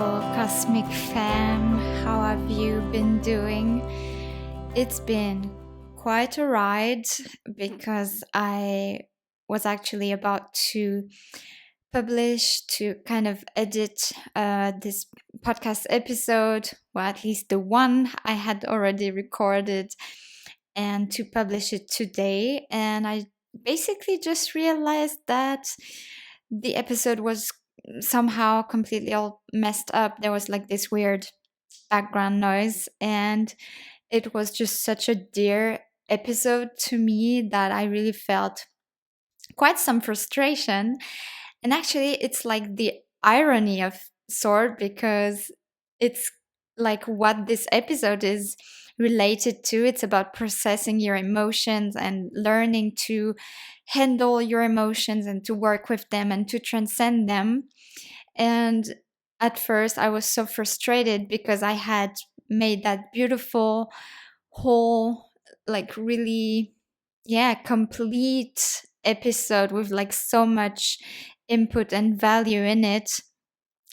beautiful cosmic fam. How have you been doing? It's been quite a ride because I was actually about to to kind of edit this podcast episode, well, at least the one I had already recorded, and to publish it today. And I basically just realized that the episode was somehow completely all messed up. There was like this weird background noise, and it was just such a dear episode to me that I really felt quite some frustration. And actually, it's like the irony of sort, because it's like what this episode is related to. It's about processing your emotions and learning to handle your emotions and to work with them and to transcend them. And at first, I was so frustrated because I had made that beautiful, whole, like really, yeah, complete episode with like so much input and value in it.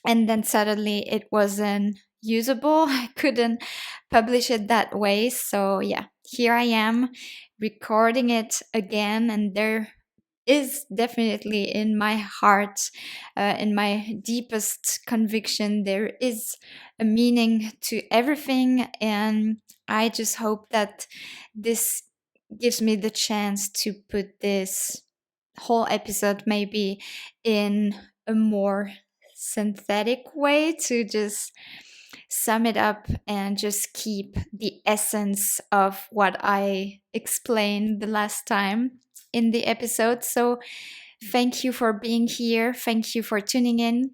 And then suddenly it wasn't usable. I couldn't publish it that way. So, yeah, here I am recording it again. And there is definitely in my heart, in my deepest conviction, there is a meaning to everything. And I just hope that this gives me the chance to put this whole episode maybe in a more synthetic way, to just sum it up and just keep the essence of what I explained the last time in the episode. So, thank you for being here. Thank you for tuning in.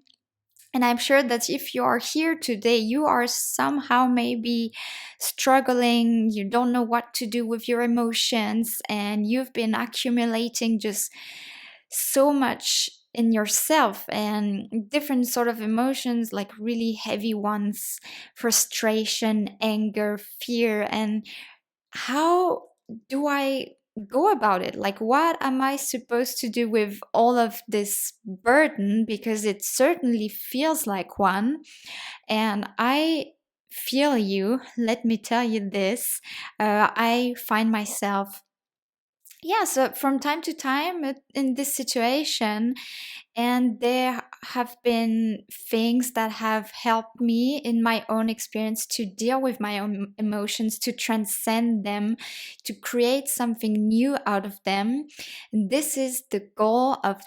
And I'm sure that if you are here today, you are somehow maybe struggling, you don't know what to do with your emotions, and you've been accumulating just so much in yourself and different sort of emotions, like really heavy ones: frustration, anger, fear. And how do I go about it? Like, what am I supposed to do with all of this burden? Because it certainly feels like one. And I feel you. Let me tell you this. I find myself, yeah, so from time to time in this situation, and there have been things that have helped me in my own experience to deal with my own emotions, to transcend them, to create something new out of them. And this is the goal of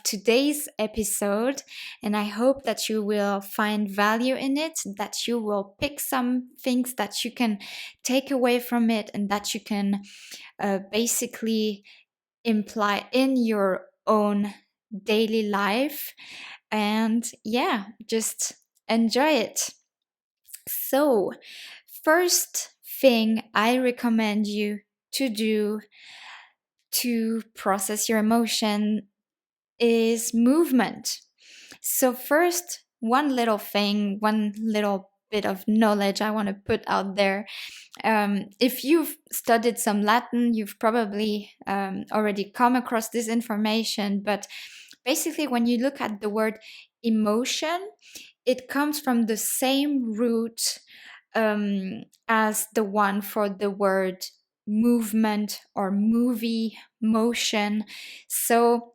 today's episode. And I hope that you will find value in it, that you will pick some things that you can take away from it, and that you can basically imply in your own daily life. And yeah, just enjoy it. So, first thing I recommend you to do to process your emotion is movement. So, first, one little thing, one little bit of knowledge I want to put out there. If you've studied some Latin, you've probably already come across this information. But basically, when you look at the word emotion, it comes from the same root as the one for the word movement or movie, motion. So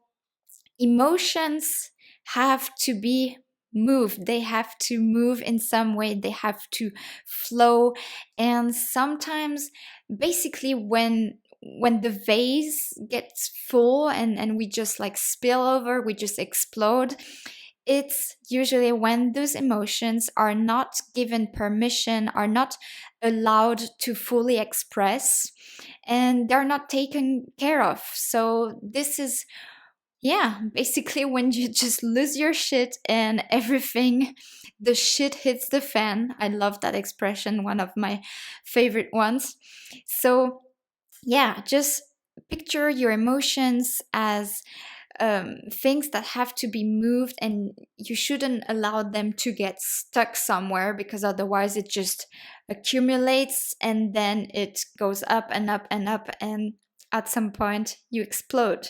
emotions have to be moved. They have to move in some way. They have to flow. And sometimes, basically, when the vase gets full and we just like spill over, we just explode, it's usually when those emotions are not given permission, are not allowed to fully express, and they're not taken care of. So this is, yeah, basically when you just lose your shit and everything, the shit hits the fan. I love that expression, one of my favorite ones. So, yeah, just picture your emotions as things that have to be moved, and you shouldn't allow them to get stuck somewhere, because otherwise it just accumulates and then it goes up and up and up. And at some point you explode.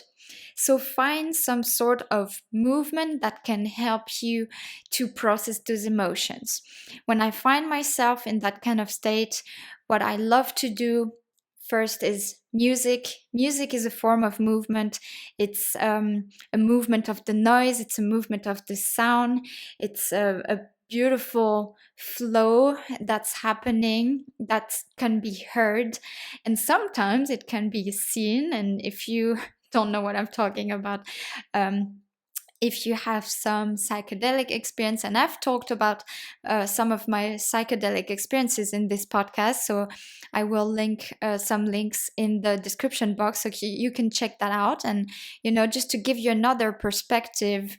So find some sort of movement that can help you to process those emotions. When I find myself in that kind of state, what I love to do first is music. Music is a form of movement. It's a movement of the noise, it's a movement of the sound, it's a beautiful flow that's happening that can be heard, and sometimes it can be seen. And if you don't know what I'm talking about, um, if you have some psychedelic experience, and I've talked about some of my psychedelic experiences in this podcast, so I will link some links in the description box so you can check that out. And just to give you another perspective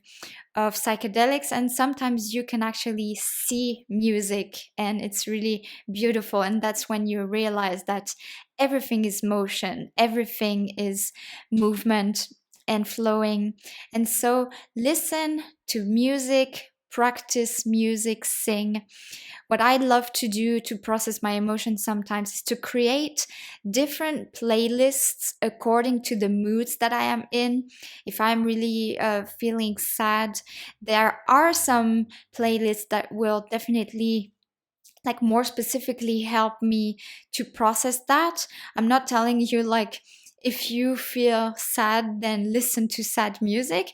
of psychedelics, and sometimes you can actually see music and it's really beautiful, and that's when you realize that everything is motion, everything is movement and flowing. And so listen to music, practice music, sing. What I love to do to process my emotions sometimes is to create different playlists according to the moods that I am in. If I'm really feeling sad, there are some playlists that will definitely like more specifically help me to process that. I'm not telling you like if you feel sad then listen to sad music.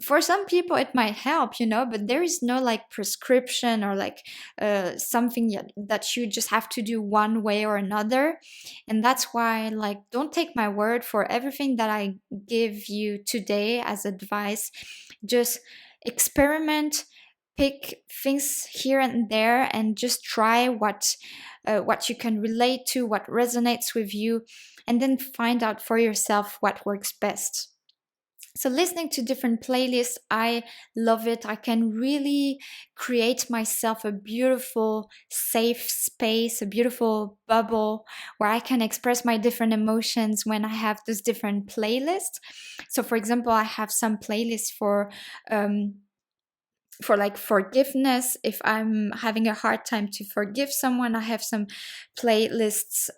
For some people it might help, but there is no like prescription or like something that you just have to do one way or another. And that's why, like, don't take my word for everything that I give you today as advice. Just experiment, pick things here and there, and just try what you can relate to, what resonates with you, and then find out for yourself what works best. So listening to different playlists, I love it. I can really create myself a beautiful safe space, a beautiful bubble where I can express my different emotions when I have those different playlists. So for example, I have some playlists um, for like forgiveness. If I'm having a hard time to forgive someone, I have some playlists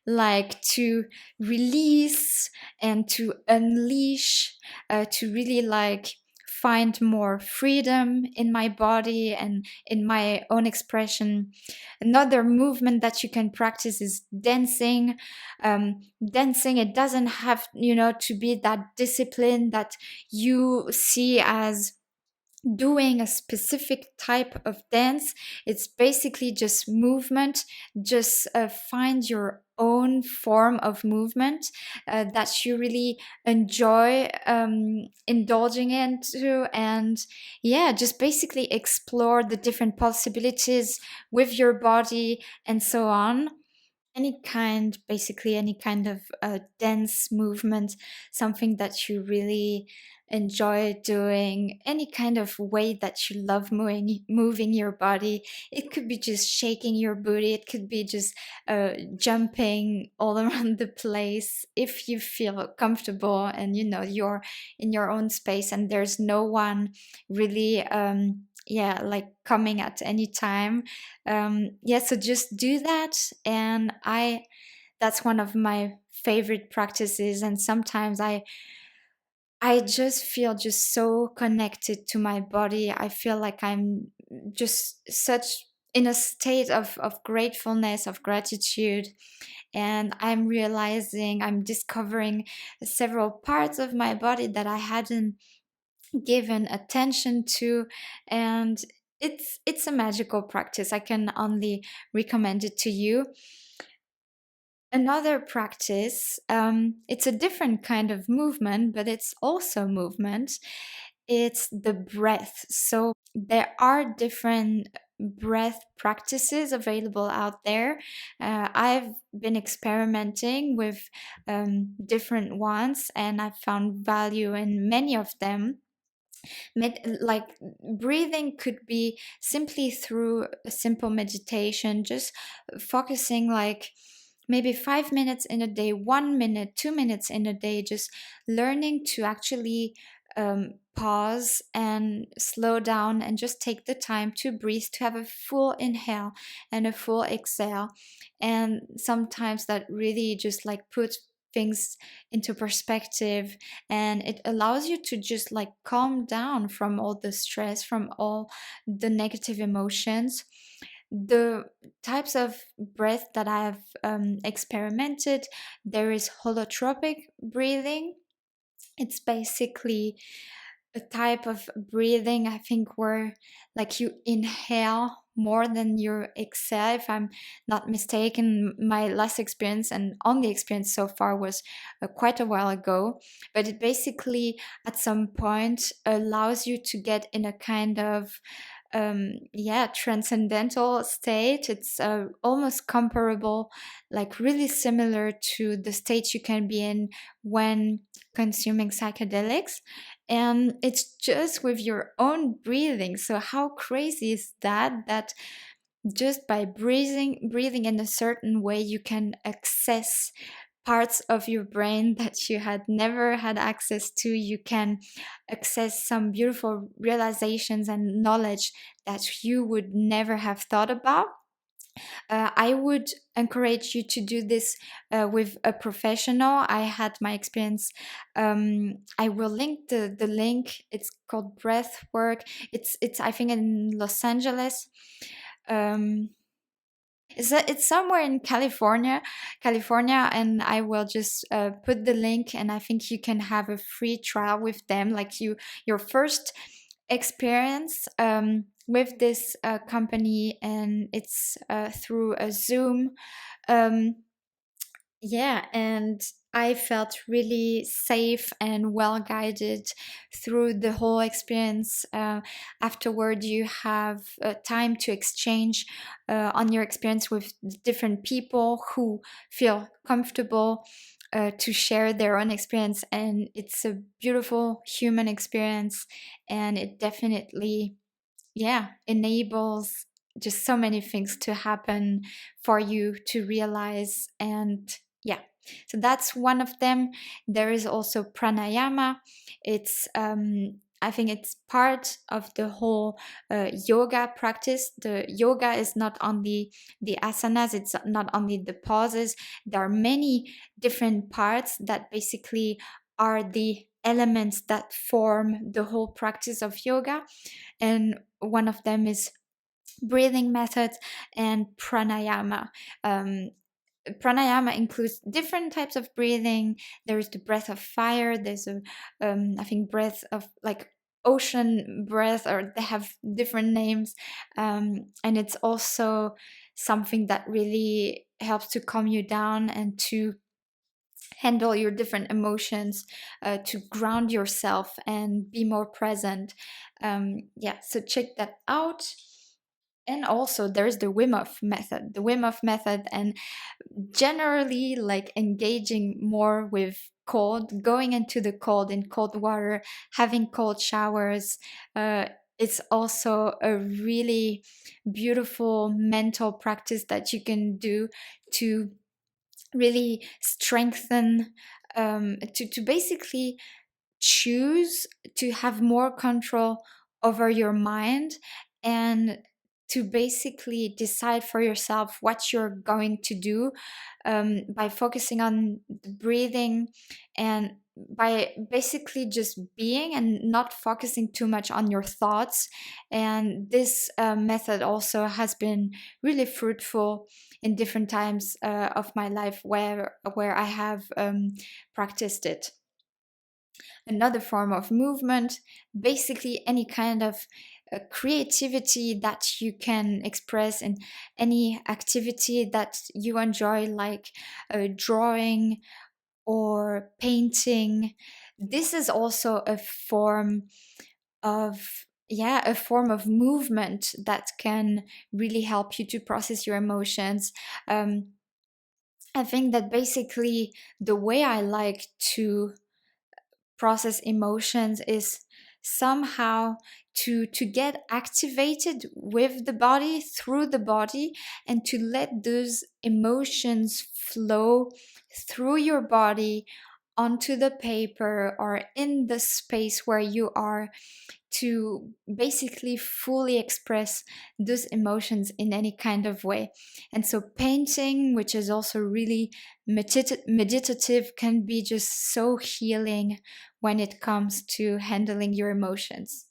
like to release and to unleash, to really like find more freedom in my body and in my own expression. Another movement that you can practice is dancing. Dancing, it doesn't have to be that discipline that you see as doing a specific type of dance. It's basically just movement. Just find your own form of movement that you really enjoy indulging into, and yeah, just basically explore the different possibilities with your body and so on. Basically any kind of dance movement, something that you really enjoy doing, any kind of way that you love moving your body. It could be just shaking your booty, it could be just jumping all around the place. If you feel comfortable and you're in your own space and there's no one really like coming at any time, yeah, so just do that. And that's one of my favorite practices. And sometimes I just feel just so connected to my body. I feel like I'm just such in a state of gratefulness, of gratitude. And I'm discovering several parts of my body that I hadn't given attention to. And it's a magical practice. I can only recommend it to you. Another practice, it's a different kind of movement, but it's also movement. It's the breath. So there are different breath practices available out there. I've been experimenting with different ones, and I've found value in many of them. Like breathing could be simply through a simple meditation, just focusing like maybe 5 minutes in a day, 1 minute, 2 minutes in a day, just learning to actually pause and slow down and just take the time to breathe, to have a full inhale and a full exhale. And sometimes that really just like puts things into perspective, and it allows you to just like calm down from all the stress, from all the negative emotions. The types of breath that I've experimented, there is holotropic breathing. It's basically a type of breathing, I think, where like you inhale more than you exhale, if I'm not mistaken. My last experience and only experience so far was quite a while ago, but it basically at some point allows you to get in a kind of yeah, transcendental state. It's almost comparable, like really similar to the state you can be in when consuming psychedelics, and it's just with your own breathing. So how crazy is that, that just by breathing in a certain way, you can access parts of your brain that you had never had access to. You can access some beautiful realizations and knowledge that you would never have thought about. I would encourage you to do this with a professional. I had my experience. I will link the link. It's called Breathwork. It's I think in Los Angeles. Um, it's somewhere in California, and I will just put the link, and I think you can have a free trial with them, like your first experience with this company, and it's through a Zoom. Um, yeah, and I felt really safe and well guided through the whole experience. Afterward, you have time to exchange on your experience with different people who feel comfortable to share their own experience. And it's a beautiful human experience, and it definitely, yeah, enables just so many things to happen for you to realize. And yeah, so that's one of them. There is also pranayama. It's I think it's part of the whole yoga practice. The yoga is not only the asanas, it's not only the poses. There are many different parts that basically are the elements that form the whole practice of yoga, and one of them is breathing methods and pranayama. um, Pranayama includes different types of breathing. There's the breath of fire, there's a I think breath of like ocean breath, or they have different names. And it's also something that really helps to calm you down and to handle your different emotions, to ground yourself and be more present. Yeah, so check that out. And also there's the Wim Hof method, and generally like engaging more with cold, going into the cold, in cold water, having cold showers. It's also a really beautiful mental practice that you can do to really strengthen, to basically choose to have more control over your mind, and to basically decide for yourself what you're going to do, by focusing on the breathing, and by basically just being and not focusing too much on your thoughts. And this method also has been really fruitful in different times of my life where I have practiced it. Another form of movement, basically any kind of creativity that you can express in any activity that you enjoy, like drawing or painting. This is also a form of, yeah, a form of movement that can really help you to process your emotions. I think that basically the way I like to process emotions is somehow to get activated with the body, through the body, and to let those emotions flow through your body onto the paper or in the space where you are, to basically fully express those emotions in any kind of way. And so painting, which is also really meditative, can be just so healing when it comes to handling your emotions.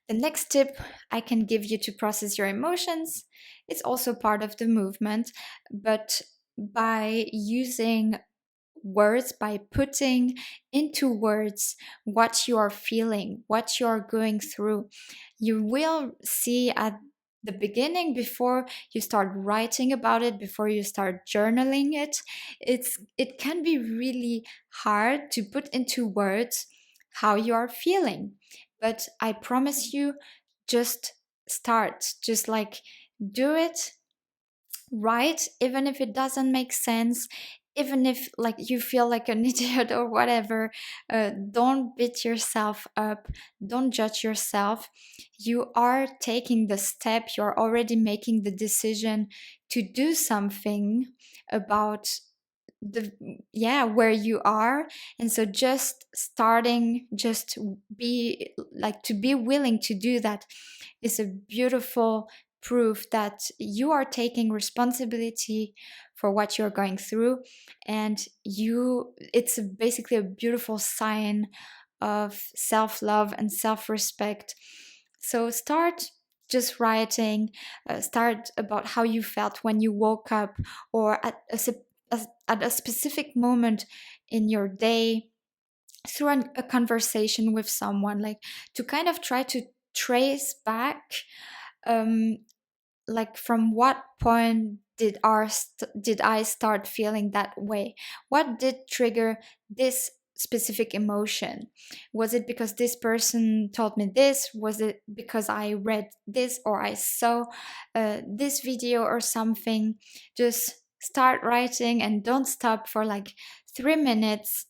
The next tip I can give you to process your emotions, it's also part of the movement, but by using words, by putting into words what you are feeling, what you are going through. You will see at the beginning, before you start writing about it, before you start journaling it, it can be really hard to put into words how you are feeling. But I promise you, just start, just like do it, right? Even if it doesn't make sense, even if like you feel like an idiot or whatever, don't beat yourself up, don't judge yourself. You are taking the step, you're already making the decision to do something about the, yeah, where you are. And so just starting, just be like, to be willing to do that is a beautiful proof that you are taking responsibility for what you're going through. And you, it's basically a beautiful sign of self-love and self-respect. So start just writing, start about how you felt when you woke up, or at a specific moment in your day, through a conversation with someone, like to kind of try to trace back, um, like from what point did I start feeling that way? What did trigger this specific emotion? Was it because this person told me this? Was it because I read this or I saw this video or something? Just start writing and don't stop for like 3 minutes.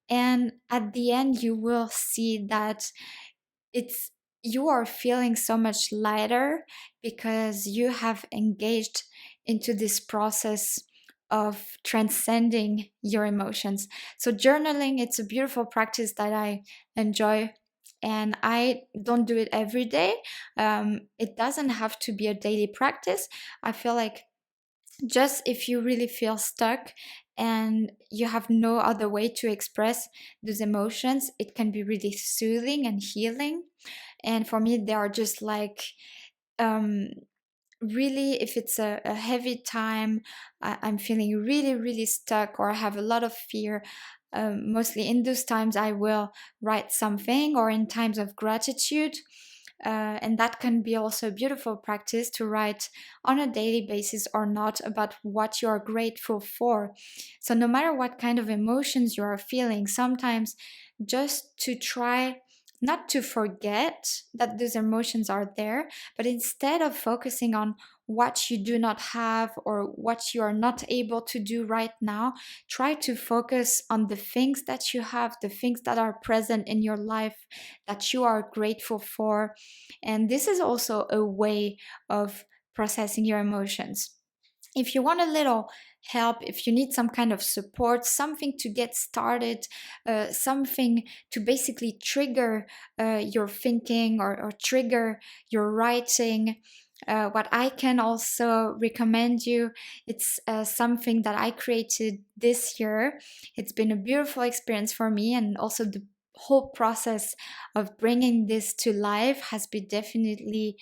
And at the end, you will see that it's, you are feeling so much lighter because you have engaged into this process of transcending your emotions. So journaling, it's a beautiful practice that I enjoy, and I don't do it every day. It doesn't have to be a daily practice. I feel like just if you really feel stuck and you have no other way to express those emotions, it can be really soothing and healing. And for me, they are just like, um, really, if it's a heavy time, I'm feeling really, really stuck, or I have a lot of fear. Mostly in those times, I will write something, or in times of gratitude. And that can be also a beautiful practice to write on a daily basis or not, about what you are grateful for. So, no matter what kind of emotions you are feeling, sometimes just to try not to forget that those emotions are there, but instead of focusing on what you do not have or what you are not able to do right now, try to focus on the things that you have, the things that are present in your life that you are grateful for. And this is also a way of processing your emotions. If you want a little help, if you need some kind of support, something to get started, something to basically trigger your thinking, or trigger your writing, what I can also recommend you, it's something that I created this year. It's been a beautiful experience for me, and also the whole process of bringing this to life has been definitely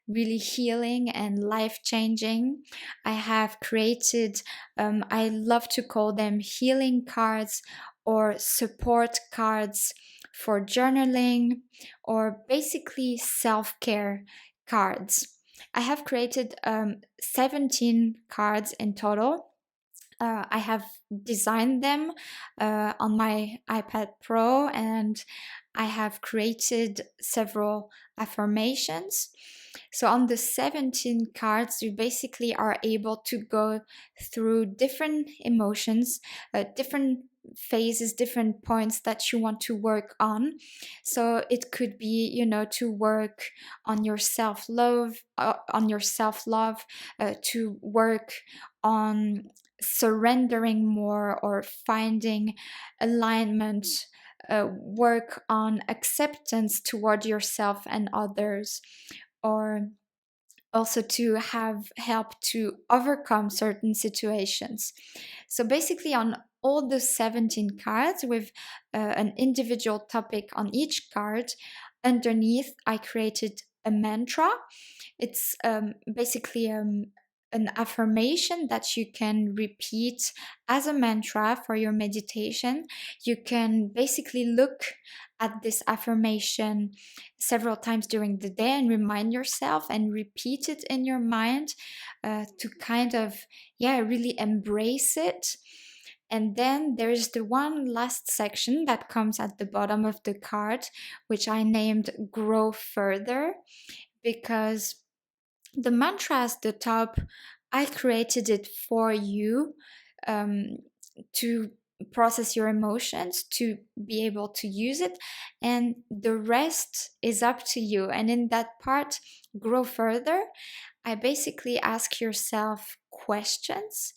really healing and life changing. I have created, I love to call them healing cards or support cards for journaling, or basically self care cards. I have created 17 cards in total. I have designed them on my iPad Pro, and I have created several affirmations. So, on the 17 cards, you basically are able to go through different emotions, different phases, different points that you want to work on. So it could be, to work on your self love, to work on surrendering more or finding alignment, work on acceptance toward yourself and others, or also to have help to overcome certain situations. So basically, on all the 17 cards, with an individual topic on each card, underneath I created a mantra. It's basically an affirmation that you can repeat as a mantra for your meditation. You can basically look at this affirmation several times during the day and remind yourself and repeat it in your mind, to kind of, yeah, really embrace it. And then there's the one last section that comes at the bottom of the card, which I named Grow Further, because the mantra at the top, I created it for you, um, to process your emotions, to be able to use it, and the rest is up to you. And in that part, Grow Further, I basically ask yourself questions,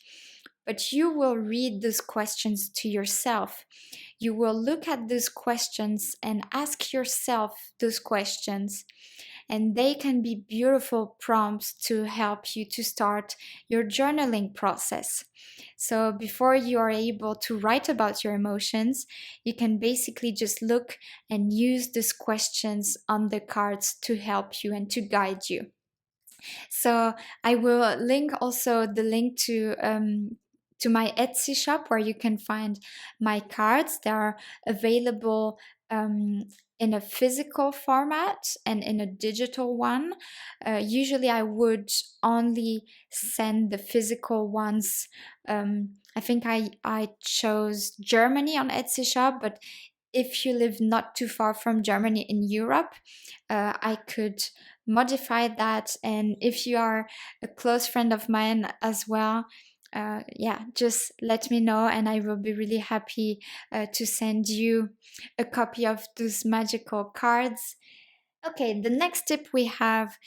but you will read those questions to yourself. You will look at those questions and ask yourself those questions, and they can be beautiful prompts to help you to start your journaling process. So before you are able to write about your emotions, you can basically just look and use these questions on the cards to help you and to guide you. So I will link also the link to my Etsy shop, where you can find my cards. They are available in a physical format and in a digital one. Usually I would only send the physical ones. I think I chose Germany on Etsy shop, but if you live not too far from Germany in Europe, I could modify that. And if you are a close friend of mine as well, yeah, just let me know, and I will be really happy to send you a copy of those magical cards. Okay, the next tip we have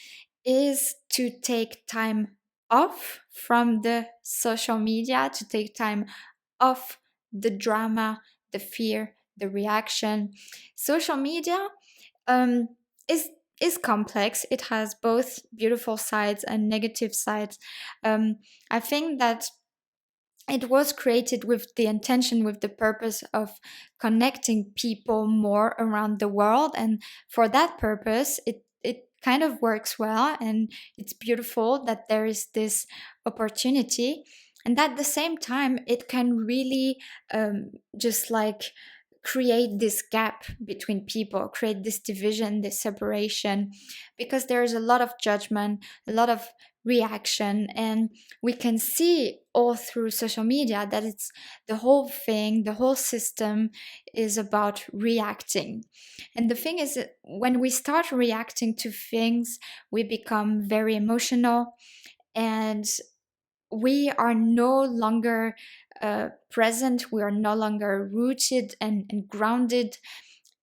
is to take time off from the social media, to take time off the drama, the fear, the reaction. Social media um, is is complex. It has both beautiful sides and negative sides. I think that it was created with the intention, with the purpose of connecting people more around the world, and for that purpose, it kind of works well, and it's beautiful that there is this opportunity. And at the same time, it can really just like create this gap between people, create this division, this separation, because there is a lot of judgment, a lot of reaction, and we can see all through social media that it's the whole thing, the whole system is about reacting. And the thing is that when we start reacting to things, we become very emotional, and we are no longer present, we are no longer rooted and grounded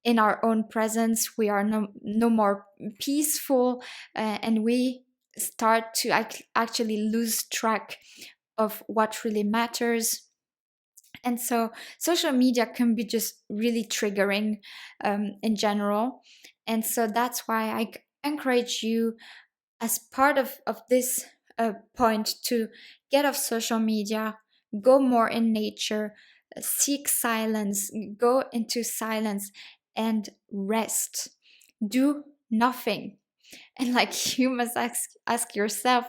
in our own presence, we are no more peaceful, and we start to actually lose track of what really matters. And so social media can be just really triggering in general. And so that's why encourage you, as part of this point, to get off social media, go more in nature, seek silence, go into silence and rest. Do nothing. And like, you must ask yourself,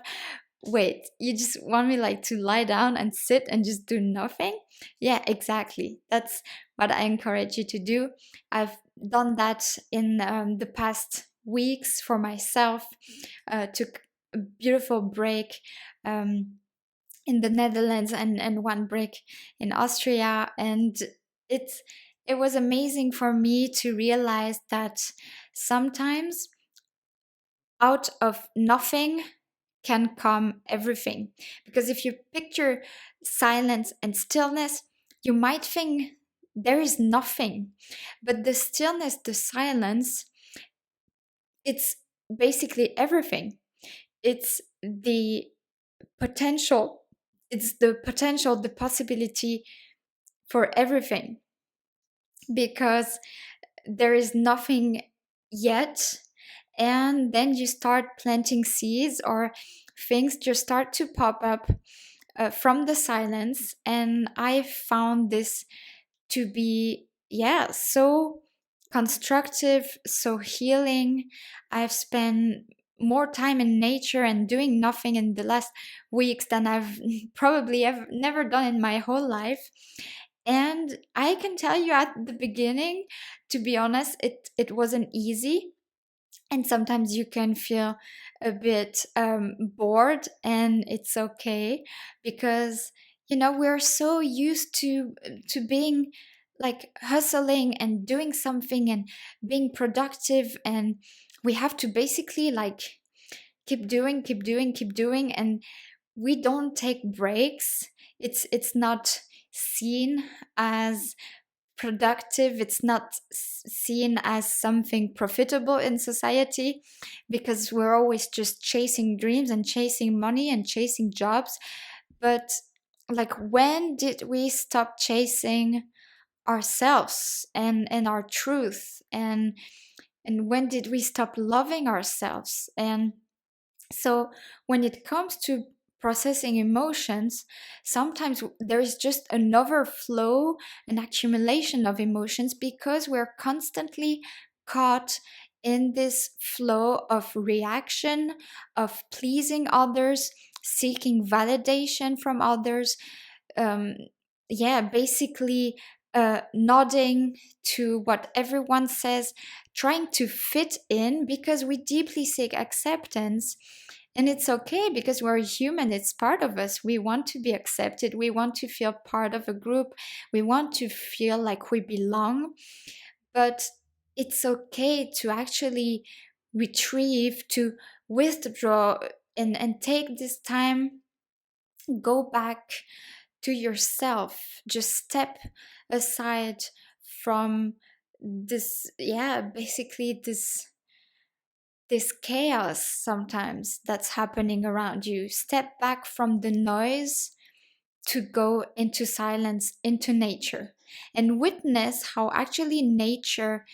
wait, you just want me like to lie down and sit and just do nothing? Yeah, exactly. That's what I encourage you to do. I've done that in the past weeks for myself. Took a beautiful break in the Netherlands, and one break in Austria, and it's it was amazing for me to realize that sometimes out of nothing can come everything. Because if you picture silence and stillness, you might think there is nothing, but the stillness, the silence, it's basically everything. It's the potential, the possibility for everything, because there is nothing yet, and then you start planting seeds, or things just start to pop up from the silence. And I found this to be, yeah, so constructive, so healing. I've spent more time in nature and doing nothing in the last weeks than I've probably ever never done in my whole life. And I can tell you, at the beginning, to be honest, it wasn't easy, and sometimes you can feel a bit bored, and it's okay, because we're so used to being like hustling and doing something and being productive, and we have to basically like keep doing, and we don't take breaks. It's not seen as productive, it's not seen as something profitable in society, because we're always just chasing dreams and chasing money and chasing jobs. But like, when did we stop chasing ourselves and our truth, and when did we stop loving ourselves? And so when it comes to processing emotions, sometimes there is just an overflow, an accumulation of emotions, because we're constantly caught in this flow of reaction, of pleasing others, seeking validation from others. Um, yeah, basically nodding to what everyone says, trying to fit in, because we deeply seek acceptance. And it's okay, because we're human, it's part of us. We want to be accepted, we want to feel part of a group, we want to feel like we belong. But it's okay to actually retrieve, to withdraw, and take this time, go back to yourself, just step aside from this, yeah, basically this chaos sometimes that's happening around you. Step back from the noise to go into silence, into nature, and witness how actually nature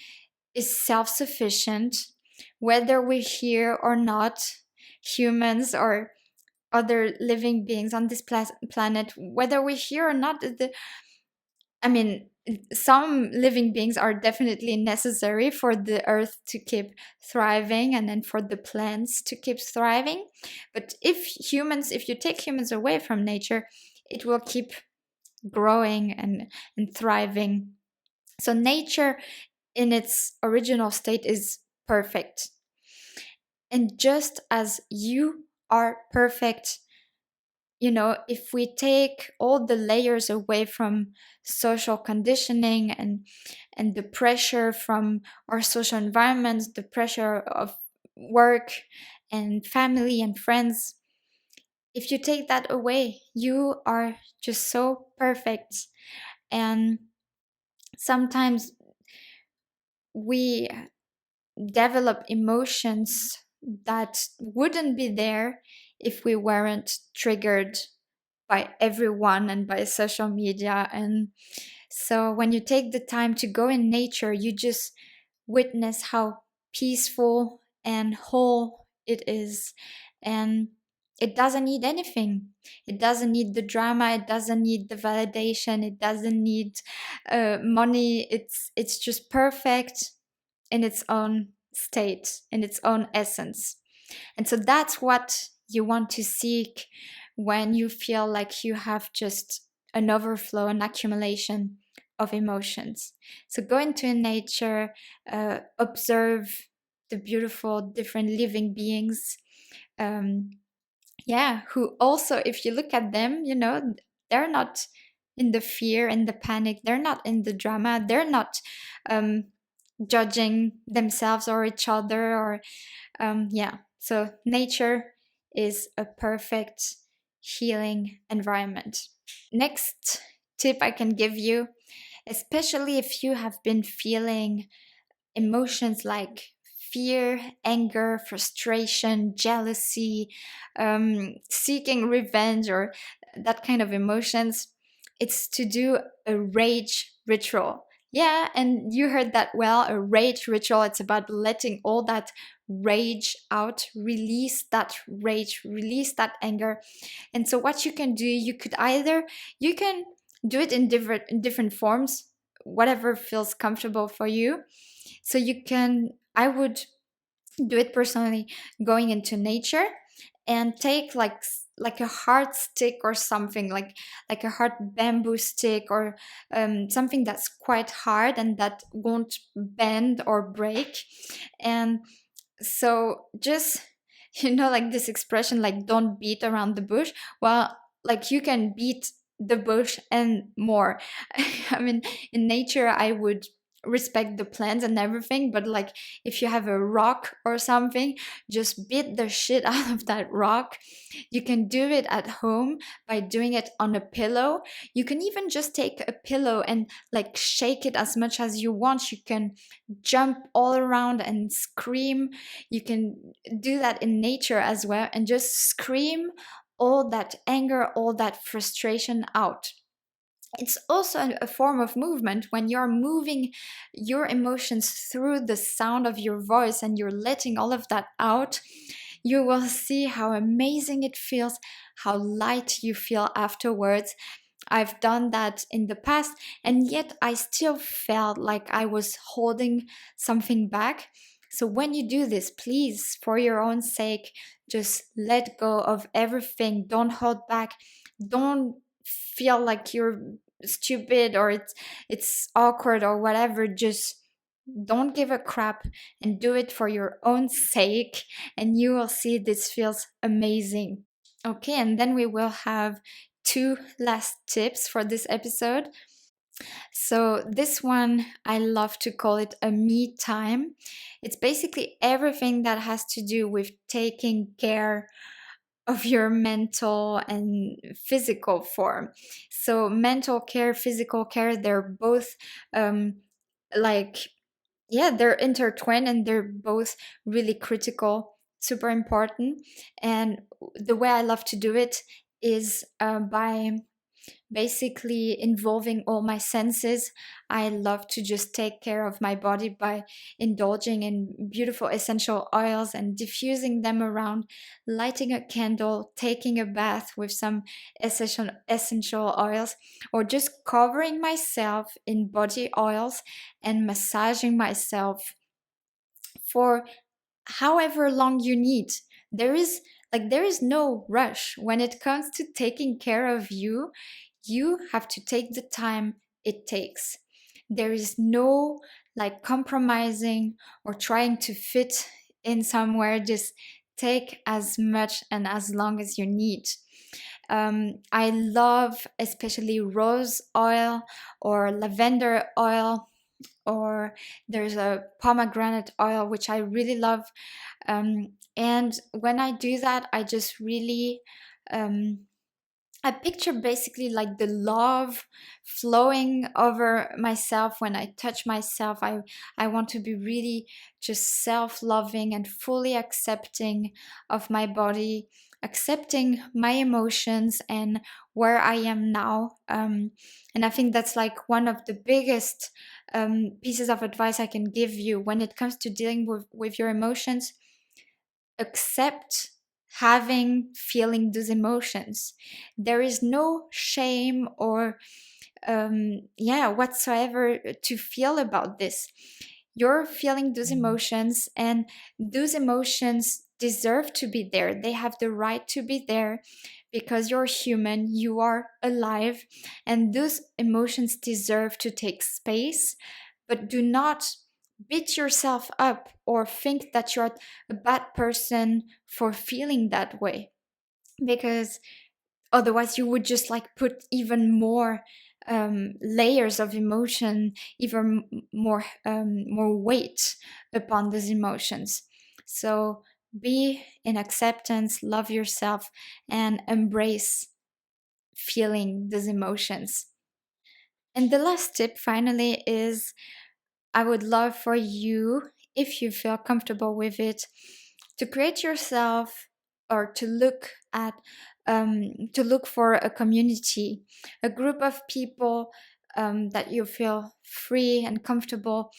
is self-sufficient, whether we're here or not, humans or other living beings on this planet, whether we're here or not. I mean, some living beings are definitely necessary for the earth to keep thriving, and then for the plants to keep thriving. But if you take humans away from nature, it will keep growing and thriving. So nature in its original state is perfect. And just as you are perfect, if we take all the layers away from social conditioning and the pressure from our social environments, the pressure of work and family and friends, if you take that away, you are just so perfect. And sometimes we develop emotions that wouldn't be there if we weren't triggered by everyone and by social media. And so when you take the time to go in nature, you just witness how peaceful and whole it is. And it doesn't need anything. It doesn't need the drama, it doesn't need the validation, it doesn't need money. It's just perfect in its own state, in its own essence. And so that's what you want to seek when you feel like you have just an overflow, an accumulation of emotions. So go into nature, observe the beautiful different living beings. Um, yeah, who also, if you look at them, they're not in the fear and the panic, they're not in the drama, they're not um, judging themselves or each other, or yeah. So nature is a perfect healing environment. Next tip I can give you, especially if you have been feeling emotions like fear, anger, frustration, jealousy, seeking revenge, or that kind of emotions, it's to do a rage ritual. Yeah, and you heard that well, a rage ritual. It's about letting all that rage out, release that rage, release that anger. And so what you can do, you can do it in different forms, whatever feels comfortable for you. So I would do it personally, going into nature and take like a hard stick or something, like a hard bamboo stick, or something that's quite hard and that won't bend or break. And so just like this expression, like don't beat around the bush. Well, like you can beat the bush and more. I mean, in nature I would respect the plants and everything, but like if you have a rock or something, just beat the shit out of that rock. You can do it at home by doing it on a pillow. You can even just take a pillow and like shake it as much as you want. You can jump all around and scream. You can do that in nature as well and just scream all that anger, all that frustration out. It's also a form of movement when you're moving your emotions through the sound of your voice and you're letting all of that out. You will see how amazing it feels, how light you feel afterwards. I've done that in the past, and yet I still felt like I was holding something back. So when you do this, please, for your own sake, just let go of everything. Don't hold back. Don't feel like you're stupid or it's awkward or whatever. Just don't give a crap and do it for your own sake, and you will see this feels amazing. Okay, and then we will have two last tips for this episode. So, this one I love to call it a me time. It's basically everything that has to do with taking care of your mental and physical form. So, mental care, physical care, they're both like, yeah, they're intertwined and they're both really critical, super important. And the way I love to do it is by basically involving all my senses. I love to just take care of my body by indulging in beautiful essential oils and diffusing them around, lighting a candle, taking a bath with some essential oils, or just covering myself in body oils and massaging myself for however long you need. There is no rush when it comes to taking care of you. You have to take the time it takes. There is no like compromising or trying to fit in somewhere. Just take as much and as long as you need. I love especially rose oil or lavender oil, or there's a pomegranate oil which I really love. And when I do that, I just really I picture basically like the love flowing over myself when I touch myself. I want to be really just self-loving and fully accepting of my body, accepting my emotions and where I am now. And I think that's like one of the biggest pieces of advice I can give you when it comes to dealing with your emotions. Accept feeling those emotions. There is no shame or whatsoever to feel about this. You're feeling those emotions, and those emotions deserve to be there. They have the right to be there because you're human, you are alive, and those emotions deserve to take space. But do not beat yourself up or think that you're a bad person for feeling that way, because otherwise you would just like put even more layers of emotion, even more weight upon these emotions. So be in acceptance, love yourself, and embrace feeling these emotions. And the last tip finally is, I would love for you, if you feel comfortable with it, to create yourself, or to look for a community, a group of people that you feel free and comfortable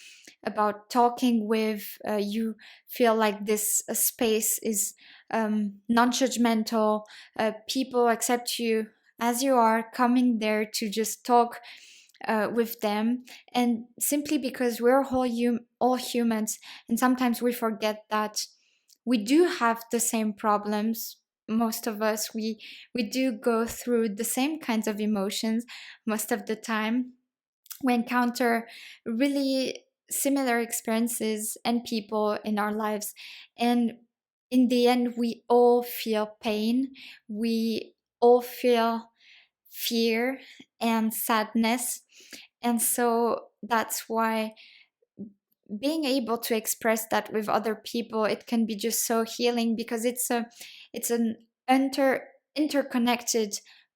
about talking with. You feel like this space is non-judgmental. People accept you as you are, coming there to just talk with them, and simply because we're all humans, and sometimes we forget that we do have the same problems. Most of us, we do go through the same kinds of emotions. Most of the time we encounter really similar experiences and people in our lives, and in the end we all feel pain, we all feel fear and sadness. And so that's why being able to express that with other people, it can be just so healing, because it's an interconnected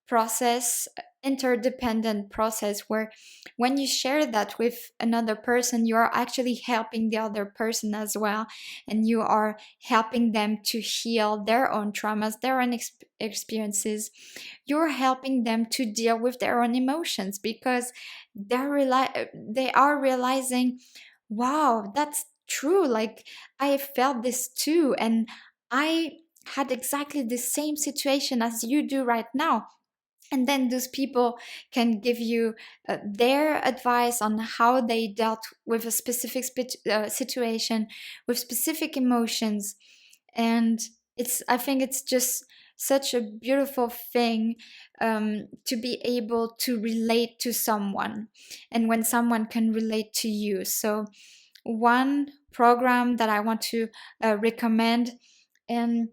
process, interdependent process, where when you share that with another person, you are actually helping the other person as well, and you are helping them to heal their own traumas, their own experiences. You're helping them to deal with their own emotions, because they are realizing, wow, that's true. Like, I felt this too. And I had exactly the same situation as you do right now. And then those people can give you their advice on how they dealt with a specific situation, with specific emotions. And I think it's just such a beautiful thing, to be able to relate to someone, and when someone can relate to you. So one program that I want to recommend, and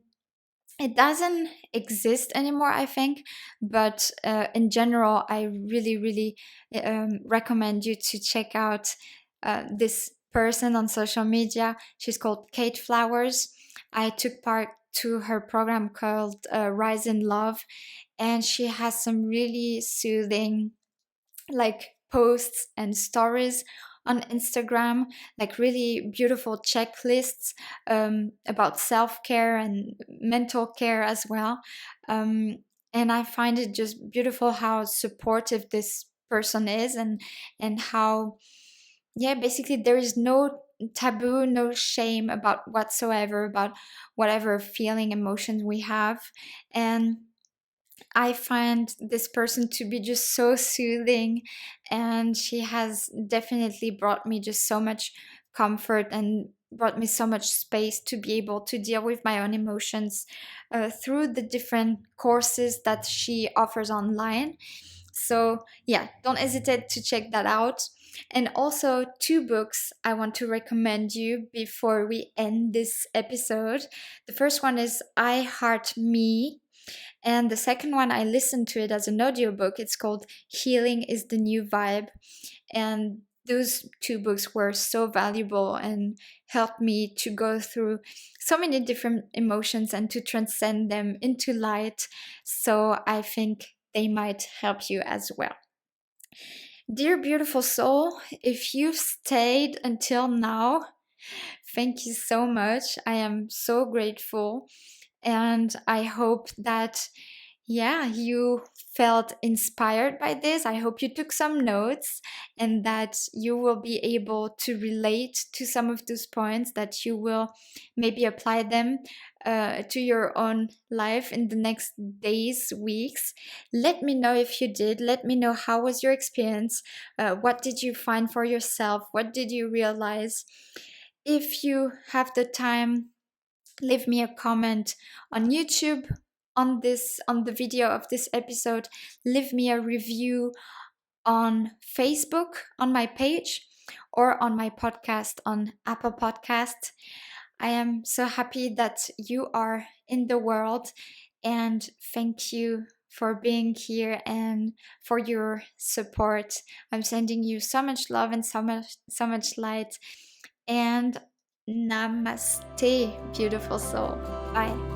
it doesn't exist anymore, I think, but in general, I really, really recommend you to check out this person on social media. She's called Kate Flowers. I took part to her program called Rise in Love, and she has some really soothing, like, posts and stories on Instagram, like really beautiful checklists about self-care and mental care as well. Um, and I find it just beautiful how supportive this person is, and how, yeah, basically there is no taboo, no shame about whatsoever, about whatever feeling, emotions we have. And I find this person to be just so soothing, and she has definitely brought me just so much comfort, and brought me so much space to be able to deal with my own emotions through the different courses that she offers online. So, yeah, don't hesitate to check that out. And also, two books I want to recommend you before we end this episode. The first one is I Heart Me, and the second one, I listened to it as an audiobook. It's called Healing is the New Vibe. And those two books were so valuable and helped me to go through so many different emotions and to transcend them into light. So I think they might help you as well. Dear beautiful soul, if you've stayed until now, thank you so much. I am so grateful. And I hope that, yeah, you felt inspired by this. I hope you took some notes, and that you will be able to relate to some of those points, that you will maybe apply them to your own life in the next days, weeks. Let me know if you did. Let me know, how was your experience? What did you find for yourself? What did you realize? If you have the time, leave me a comment on YouTube on the video of this episode. Leave me a review on Facebook on my page, or on my podcast on Apple Podcast. I am so happy that you are in the world, and thank you for being here and for your support. I'm sending you so much love and so much light, and namaste, beautiful soul. Bye.